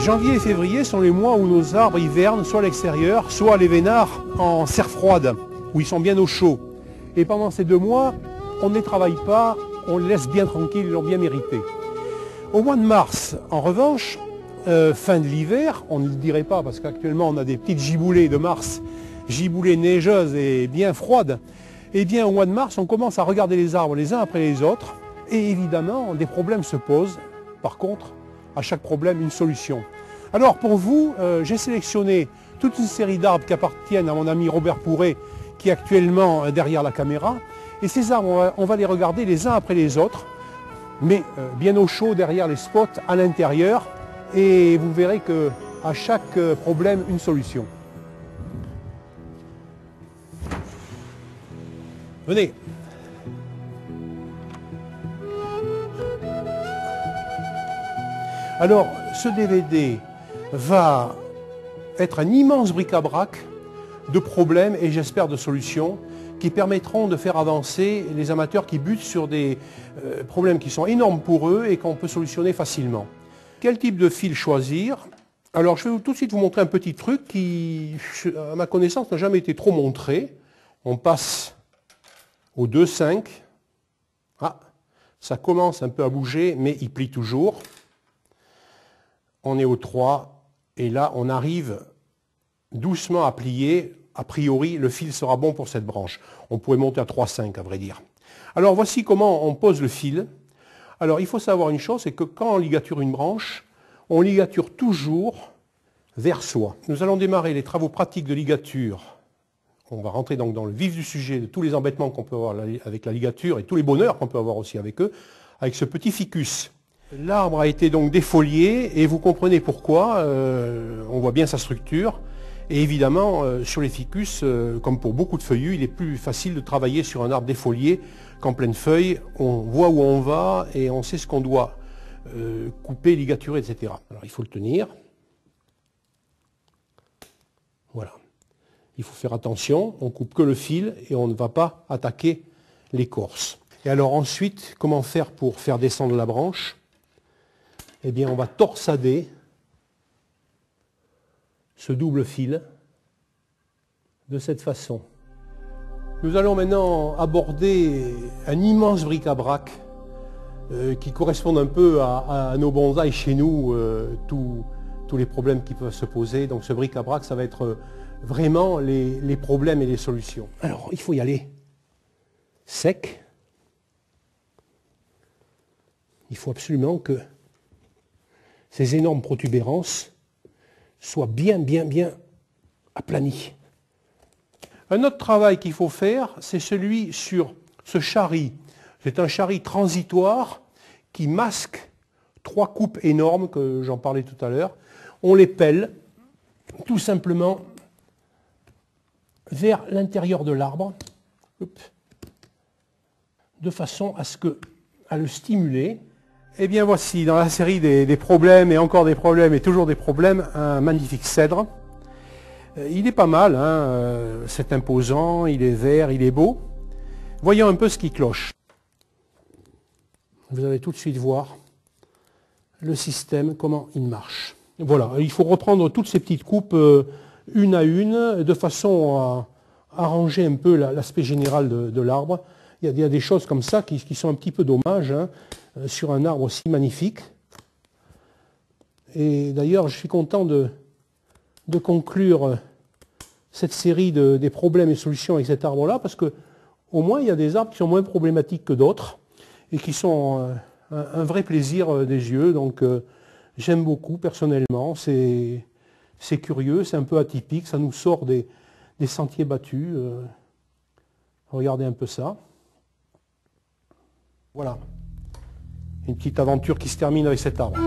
Janvier et février sont les mois où nos arbres hivernent, soit à l'extérieur, soit à l'Événard, en serre froide, où ils sont bien au chaud. Et pendant ces 2 mois, on ne les travaille pas, on les laisse bien tranquilles, ils l'ont bien mérité. Au mois de mars, en revanche, fin de l'hiver, on ne le dirait pas parce qu'actuellement on a des petites giboulées de mars, giboulées neigeuses et bien froides. Eh bien au mois de mars, on commence à regarder les arbres les uns après les autres et évidemment des problèmes se posent. Par contre, à chaque problème, une solution. Alors pour vous, j'ai sélectionné toute une série d'arbres qui appartiennent à mon ami Robert Pourret, qui est actuellement derrière la caméra. Et ces arbres, on va les regarder les uns après les autres, mais bien au chaud derrière les spots, à l'intérieur. Et vous verrez qu'à chaque problème, une solution. Venez. Alors, ce DVD va être un immense bric-à-brac de problèmes et j'espère de solutions qui permettront de faire avancer les amateurs qui butent sur des problèmes qui sont énormes pour eux et qu'on peut solutionner facilement. Quel type de fil choisir? Alors, je vais tout de suite vous montrer un petit truc qui, à ma connaissance, n'a jamais été trop montré. On passe au 2,5. Ah, ça commence un peu à bouger, mais il plie toujours. On est au 3 et là on arrive doucement à plier. A priori le fil sera bon pour cette branche. On pourrait monter à 3,5 à vrai dire. Alors voici comment on pose le fil. Alors il faut savoir une chose, c'est que quand on ligature une branche, on ligature toujours vers soi. Nous allons démarrer les travaux pratiques de ligature. On va rentrer donc dans le vif du sujet de tous les embêtements qu'on peut avoir avec la ligature et tous les bonheurs qu'on peut avoir aussi avec eux, avec ce petit ficus. L'arbre a été donc défolié et vous comprenez pourquoi, on voit bien sa structure. Et évidemment, sur les ficus, comme pour beaucoup de feuillus, il est plus facile de travailler sur un arbre défolié qu'en pleine feuille. On voit où on va et on sait ce qu'on doit couper, ligaturer, etc. Alors il faut le tenir. Voilà. Il faut faire attention, on coupe que le fil et on ne va pas attaquer l'écorce. Et alors ensuite, comment faire pour faire descendre la branche? Eh bien, on va torsader ce double fil de cette façon. Nous allons maintenant aborder un immense bric-à-brac qui correspond un peu à nos bonsaïs chez nous, tous les problèmes qui peuvent se poser. Donc ce bric-à-brac, ça va être vraiment les problèmes et les solutions. Alors, il faut y aller sec. Il faut absolument que ces énormes protubérances soient bien aplanies. Un autre travail qu'il faut faire, c'est celui sur ce charri. C'est un charri transitoire qui masque 3 coupes énormes, que j'en parlais tout à l'heure. On les pèle tout simplement vers l'intérieur de l'arbre, de façon à le stimuler. Eh bien voici, dans la série des problèmes et encore des problèmes et toujours des problèmes, un magnifique cèdre. Il est pas mal, hein, c'est imposant, il est vert, il est beau. Voyons un peu ce qui cloche. Vous allez tout de suite voir le système, comment il marche. Voilà, il faut reprendre toutes ces petites coupes une à une, de façon à arranger un peu l'aspect général de l'arbre. Il y a des choses comme ça qui sont un petit peu dommages, hein, sur un arbre aussi magnifique. Et d'ailleurs, je suis content de conclure cette série des problèmes et solutions avec cet arbre-là, parce que au moins il y a des arbres qui sont moins problématiques que d'autres et qui sont un vrai plaisir des yeux. Donc j'aime beaucoup personnellement. C'est curieux, c'est un peu atypique, ça nous sort des sentiers battus. Regardez un peu ça. Voilà. Une petite aventure qui se termine avec cet arbre.